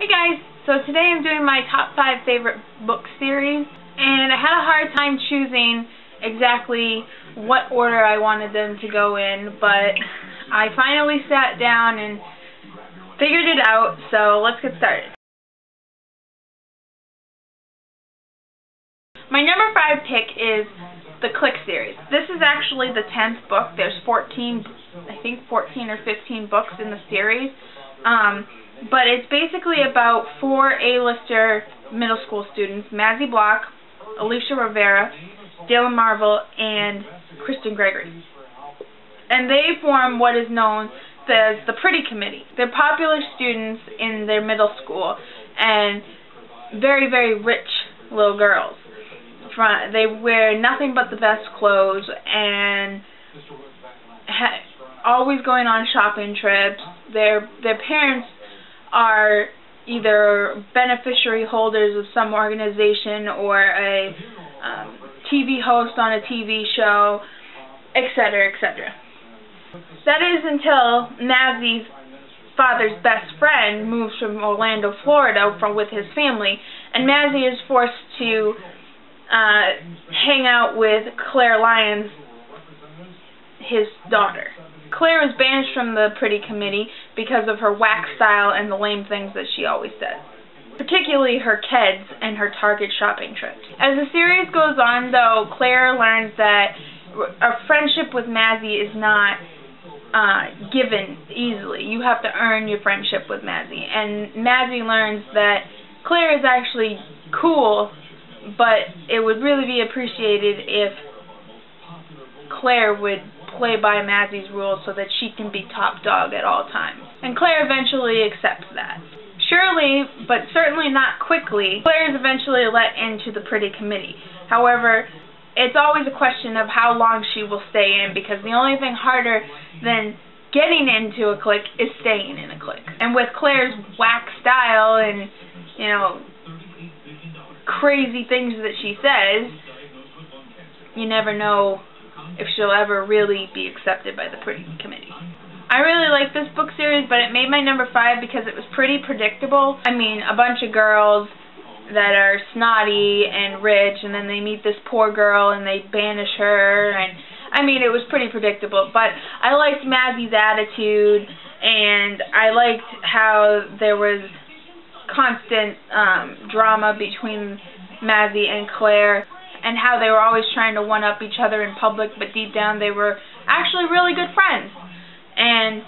Hey guys, so today I'm doing my top 5 favorite book series, and I had a hard time choosing exactly what order I wanted them to go in, but I finally sat down and figured it out, so let's get started. My number 5 pick is the Clique series. This is actually the 10th book. There's 14 or 15 books in the series. But it's basically about 4 A-lister middle school students, Mazzy Block, Alicia Rivera, Dylan Marvel, and Kristen Gregory. And they form what is known as the Pretty Committee. They're popular students in their middle school and very, very rich little girls. They wear nothing but the best clothes and always going on shopping trips. Their parents are either beneficiary holders of some organization or a TV host on a TV show, etc., etc. That is until Mazzy's father's best friend moves from Orlando, Florida with his family, and Mazzy is forced to hang out with Claire Lyons, his daughter. Claire is banished from the Pretty Committee because of her whack style and the lame things that she always said, particularly her kids and her Target shopping trips. As the series goes on, though, Claire learns that a friendship with Mazzy is not given easily. You have to earn your friendship with Mazzy. And Mazzy learns that Claire is actually cool, but it would really be appreciated if Claire would play by Mazzy's rules so that she can be top dog at all times. And Claire eventually accepts that. Surely, but certainly not quickly, Claire is eventually let into the Pretty Committee. However, it's always a question of how long she will stay in, because the only thing harder than getting into a clique is staying in a clique. And with Claire's whack style and, you know, crazy things that she says, you never know if she'll ever really be accepted by the Pretty Committee. I really like this book series, but it made my number 5 because it was pretty predictable. I mean, a bunch of girls that are snotty and rich, and then they meet this poor girl and they banish her, and I mean, it was pretty predictable. But I liked Mazzy's attitude, and I liked how there was constant drama between Mazzy and Claire, and how they were always trying to one-up each other in public, but deep down they were actually really good friends and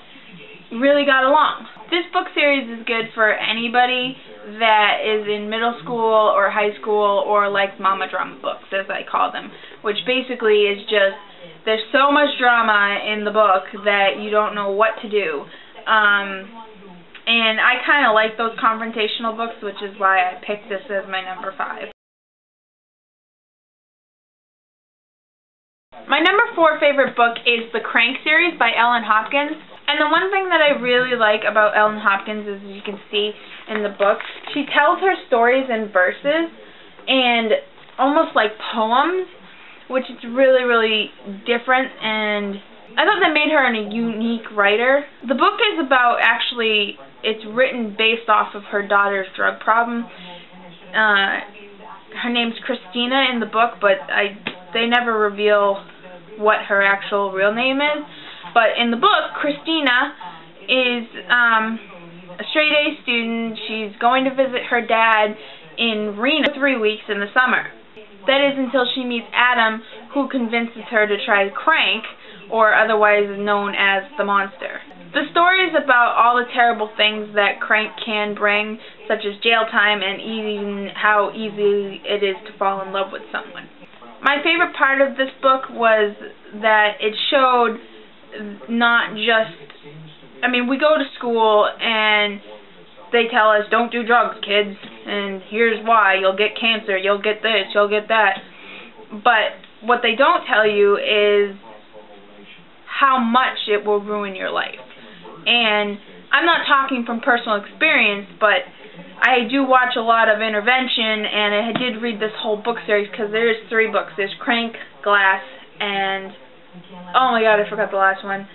really got along. This book series is good for anybody that is in middle school or high school or likes mama drama books, as I call them, which basically is just, there's so much drama in the book that you don't know what to do. And I kind of like those confrontational books, which is why I picked this as my number 5. My number 4 favorite book is the Crank series by Hopkins. And the one thing that I really like about Hopkins is, as you can see in the book, she tells her stories in verses and almost like poems, which is really, really different, and I thought that made her a unique writer. The book is about, actually, it's written based off of her daughter's drug problem. Her name's Christina in the book, but they never reveal what her actual real name is. But in the book, Christina is a straight-A student. She's going to visit her dad in Reno for 3 weeks in the summer. That is until she meets Adam, who convinces her to try Crank, or otherwise known as the Monster. The story is about all the terrible things that Crank can bring, such as jail time and even how easy it is to fall in love with someone. My favorite part of this book was that it showed not just, I mean, we go to school and they tell us, don't do drugs, kids, and here's why: you'll get cancer, you'll get this, you'll get that. But what they don't tell you is how much it will ruin your life. And I'm not talking from personal experience, but I do watch a lot of Intervention, and I did read this whole book series, because there's 3 books. There's Crank, Glass, and, oh my god, I forgot the last one.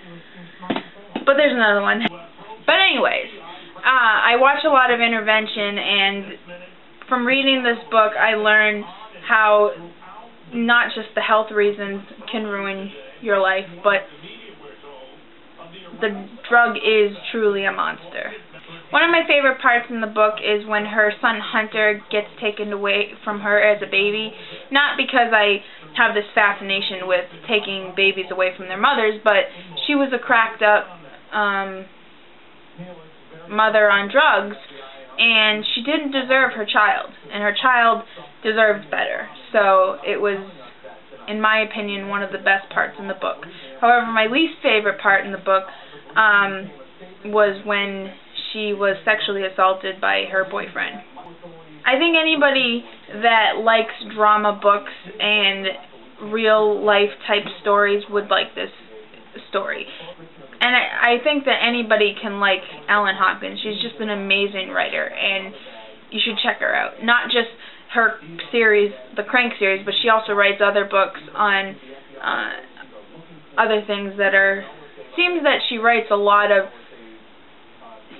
But there's another one. But anyways, I watch a lot of intervention, and from reading this book, I learned how not just the health reasons can ruin your life, but the drug is truly a monster. One of my favorite parts in the book is when her son Hunter gets taken away from her as a baby. Not because I have this fascination with taking babies away from their mothers, but she was a cracked up mother on drugs, and she didn't deserve her child, and her child deserved better. So it was, in my opinion, one of the best parts in the book. However, my least favorite part in the book was when she was sexually assaulted by her boyfriend. I think anybody that likes drama books and real life type stories would like this story. And I think that anybody can like Ellen Hopkins. She's just an amazing writer, and you should check her out. Not just her series, the Crank series, but she also writes other books on other things that are... Seems that she writes a lot of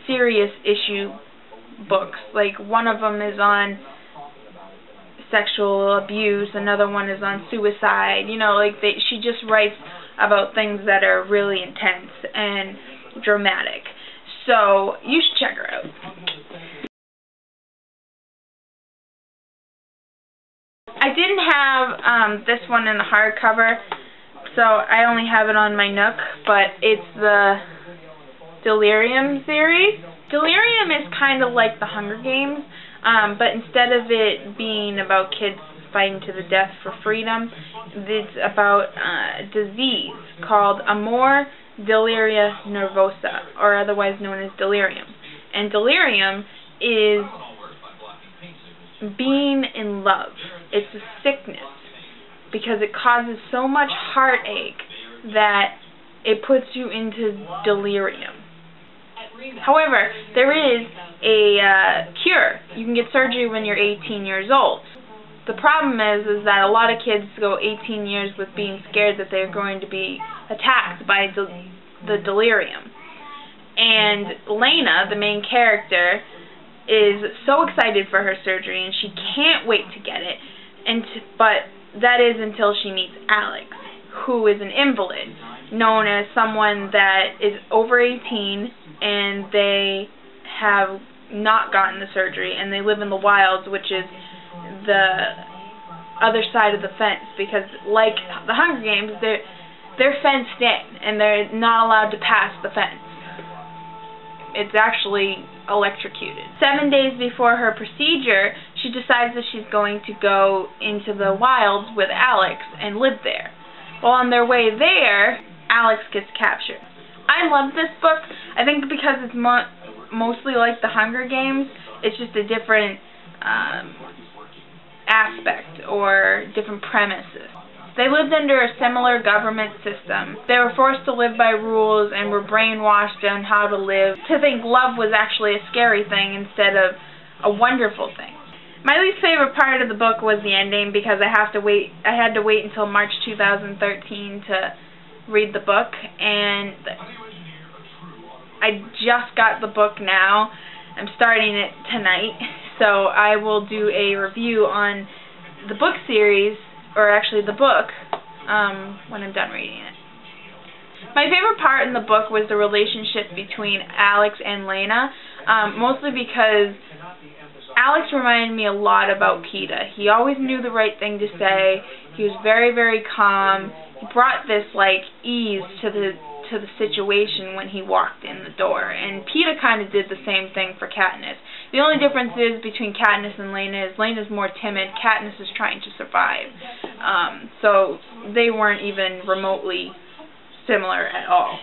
serious issue books. Like, one of them is on sexual abuse, another one is on suicide. You know, like, she just writes about things that are really intense and dramatic. So, you should check her out. I didn't have this one in the hardcover, so I only have it on my Nook, but it's the Delerium series. Delerium is kind of like the Hunger Games, but instead of it being about kids fighting to the death for freedom, it's about a disease called Amor Deliria Nervosa, or otherwise known as delirium. And delirium is being in love. It's a sickness because it causes so much heartache that it puts you into delirium. However, there is a cure. You can get surgery when you're 18 years old. The problem is that a lot of kids go 18 years with being scared that they're going to be attacked by the delirium. And Lena, the main character, is so excited for her surgery, and she can't wait to get it. But that is until she meets Alex, who is an invalid, known as someone that is over 18, and they have not gotten the surgery, and they live in the wilds, which is the other side of the fence, because like the Hunger Games, they're fenced in, and they're not allowed to pass the fence. It's actually electrocuted. 7 days before her procedure, she decides that she's going to go into the wilds with Alex and live there. Well, on their way there, Alex gets captured. I love this book. I think because it's mostly like the Hunger Games, it's just a different aspect or different premises. They lived under a similar government system. They were forced to live by rules and were brainwashed on how to live, to think love was actually a scary thing instead of a wonderful thing. My least favorite part of the book was the ending, because I had to wait until March 2013 to read the book, and I just got the book now. I'm starting it tonight, so I will do a review on the book series, or actually the book, when I'm done reading it. My favorite part in the book was the relationship between Alex and Lena, mostly because Alex reminded me a lot about Peeta. He always knew the right thing to say. He was very, very calm. He brought this, like, ease to the situation when he walked in the door. And Peeta kind of did the same thing for Katniss. The only difference is between Katniss and Lena is Lena's more timid. Katniss is trying to survive. So they weren't even remotely similar at all.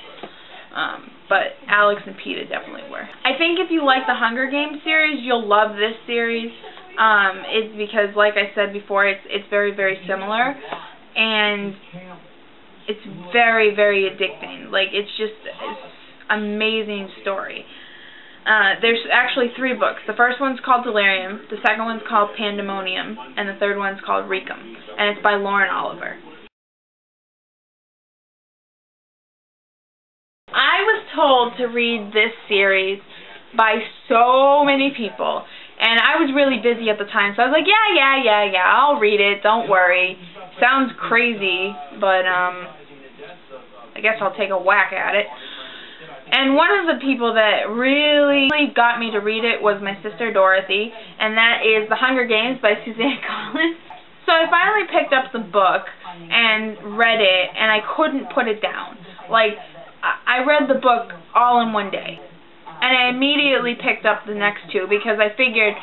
But Alex and Peeta definitely were. I think if you like the Hunger Games series, you'll love this series. It's because, like I said before, it's very, very similar. And it's very, very addicting. Like, it's just an amazing story. There's actually 3 books. The first one's called Delerium, the second one's called Pandemonium, and the third one's called Recum. And it's by Lauren Oliver. I was told to read this series by so many people. And I was really busy at the time, so I was like, yeah, I'll read it, don't worry. Sounds crazy, but I guess I'll take a whack at it. And one of the people that really got me to read it was my sister Dorothy, and that is The Hunger Games by Suzanne. So I finally picked up the book and read it, and I couldn't put it down. Like, I read the book all in one day. And I immediately picked up the next two because I figured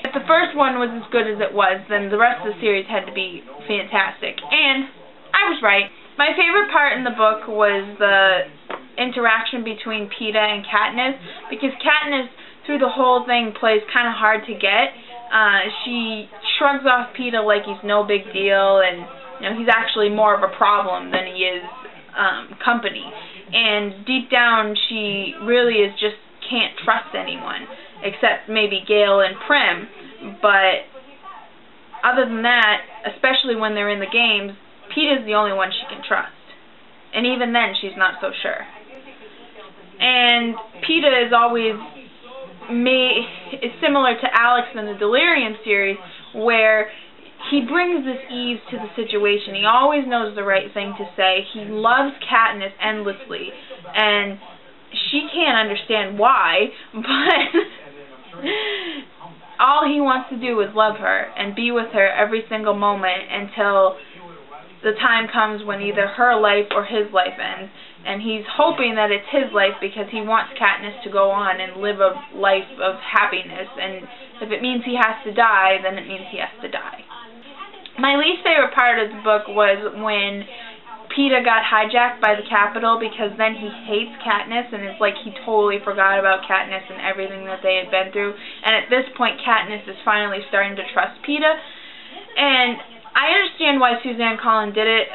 if the first one was as good as it was, then the rest of the series had to be fantastic. And I was right. My favorite part in the book was the interaction between Peeta and Katniss, because Katniss, through the whole thing, plays kind of hard to get. She shrugs off Peeta like he's no big deal, and he's actually more of a problem than he is company. And deep down, she really just can't trust anyone, except maybe Gale and Prim. But other than that, especially when they're in the games, Peeta's the only one she can trust. And even then, she's not so sure. And Peeta is always is similar to Alex in the Delerium series, where he brings this ease to the situation. He always knows the right thing to say. He loves Katniss endlessly, and she can't understand why, but all he wants to do is love her and be with her every single moment until the time comes when either her life or his life ends. And he's hoping that it's his life because he wants Katniss to go on and live a life of happiness. And if it means he has to die, then it means he has to die. My least favorite part of the book was when Peeta got hijacked by the Capitol, because then he hates Katniss, and it's like he totally forgot about Katniss and everything that they had been through. And at this point, Katniss is finally starting to trust Peeta. And I understand why Suzanne Collins did it.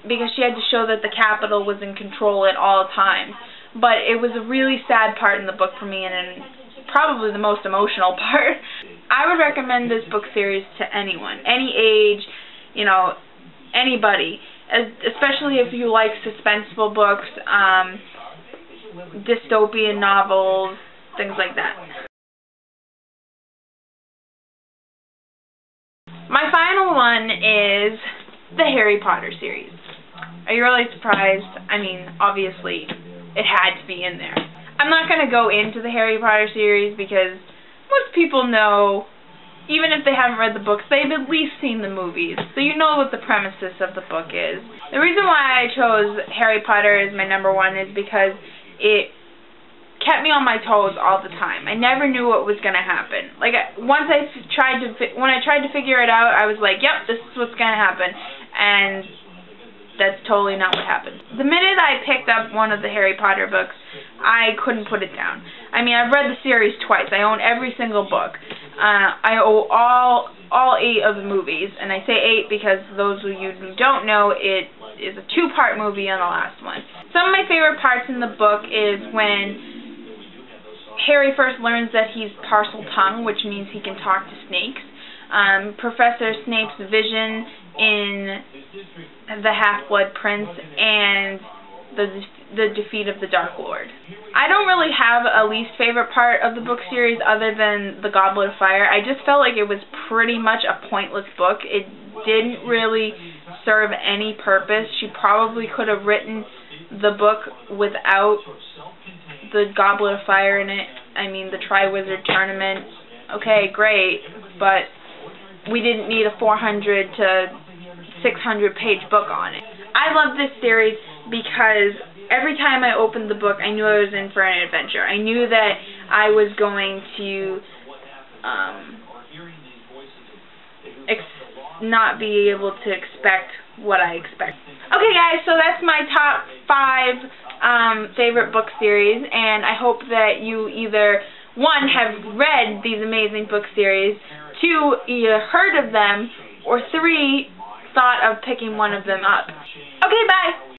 Because she had to show that the Capitol was in control at all times. But it was a really sad part in the book for me, and probably the most emotional part. I would recommend this book series to anyone, any age, anybody, especially if you like suspenseful books, dystopian novels, things like that. My final one is the Harry Potter series. Are you really surprised? I mean, obviously, it had to be in there. I'm not going to go into the Harry Potter series because most people know, even if they haven't read the books, they've at least seen the movies, so you know what the premises of the book is. The reason why I chose Harry Potter as my number one is because it kept me on my toes all the time. I never knew what was going to happen. Like, when I tried to figure it out, I was like, yep, this is what's going to happen, and that's totally not what happened. The minute I picked up one of the Harry Potter books, I couldn't put it down. I mean, I've read the series twice. I own every single book. I own all 8 of the movies, and I say 8 because those of you who don't know, it is a 2-part movie on the last one. Some of my favorite parts in the book is when Harry first learns that he's parcel tongue, which means he can talk to snakes. Professor Snape's vision in The Half-Blood Prince, and the defeat of the Dark Lord. I don't really have a least favorite part of the book series other than the Goblet of Fire. I just felt like it was pretty much a pointless book. It didn't really serve any purpose. She probably could have written the book without the Goblet of Fire in it. I mean, the Triwizard Tournament. Okay, great, but we didn't need a 400 to 600 page book on it. I love this series because every time I opened the book, I knew I was in for an adventure. I knew that I was going to not be able to expect what I expect. Okay, guys, so that's my top 5 favorite book series, and I hope that you either, 1, have read these amazing book series, 2, either heard of them, or 3, thought of picking one of them up. Okay, bye!